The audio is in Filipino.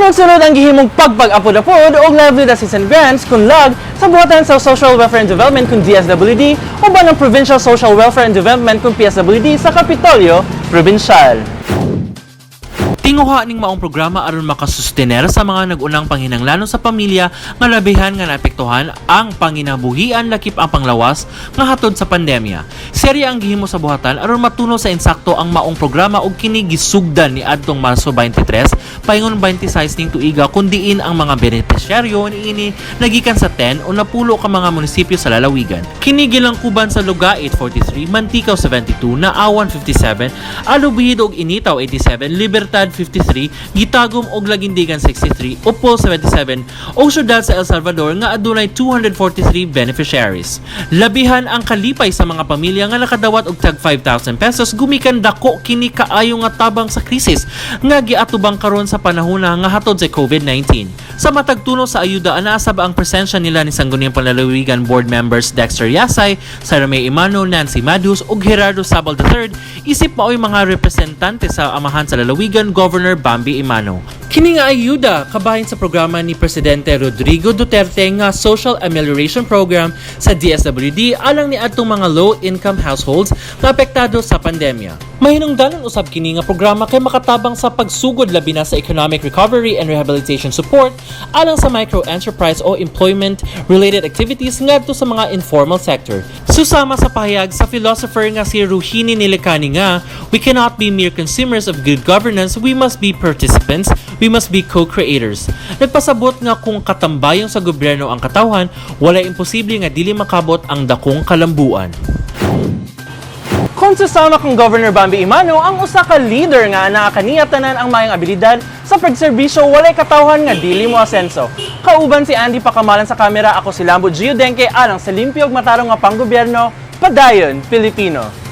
Sunod-sunod ang gihimong pagpag-apod-apod o livelihood assistance grants kung lag sa buhatan sa Social Welfare and Development kung DSWD o ba ng Provincial Social Welfare and Development kung PSWD sa Kapitolyo Provincial. Tinguha ning maong programa aron makasustener sa mga nag-unang panghinanglanon sa pamilya nga labihan nga naapektuhan ang panginabuhian lakip ang panglawas nga hatod sa pandemya. Serya ang gihimo sa buhatan aron matuno sa insakto ang maong programa ug kini gisugdan ni adtong Marso 23 paingon 26 ning tuiga kun diin ang mga benepisyaryo niini nagikan sa 10 o napulo ka mga munisipyo sa lalawigan. Kini gilangkuban sa Lugait 43, Manticaw 72, Naawan 57, Alubihid ug Initaw 87, Libertad 53, Gitagum ug Lagindigan 63, Upol 77 ug syudad sa El Salvador nga adunay 243 beneficiaries. Labihan ang kalipay sa mga pamilya nga nakadawat og tag 5,000 pesos gumikan dako kini kaayo nga tabang sa krisis nga giatubang karon sa panahon nga hatod sa COVID-19. Sa matag tuno sa ayuda anaasab ang presensya nila ni Sangguniang Panlalawigan Board Members Dexter Yasay, Sara May Imano, Nancy Madus ug Gerardo Sabal III isip maoy mga representante sa amahan sa lalawigan Governor Bambi Imano. Kini nga ayuda kabahin sa programa ni Presidente Rodrigo Duterte nga Social Amelioration Program sa DSWD alang ni adtong mga low-income households na apektado sa pandemya. Mahinungdanon usab kini nga programa kay makatabang sa pagsugod labi na sa economic recovery and rehabilitation support alang sa micro-enterprise o employment-related activities ngadto sa mga informal sector. Susama sa pahayag sa philosopher nga si Ruhini Nilikani nga, we cannot be mere consumers of good governance, we must be participants, we must be co-creators. Nagpasabot nga kung katambayong sa gobyerno ang katawhan, wala imposible nga dili makabot ang dakong kalambuan. Kung susama kong Governor Bambi Imano, ang usa ka leader nga nakakaniya tanan ang mayang abilidad sa pagserbisyo walay katawhan nga dili mo asenso. Kauban si Andy Pakamalan sa kamera, ako si Lambo Gio Denke alang sa limpyog matarong nga panggobyerno, padayon Pilipino.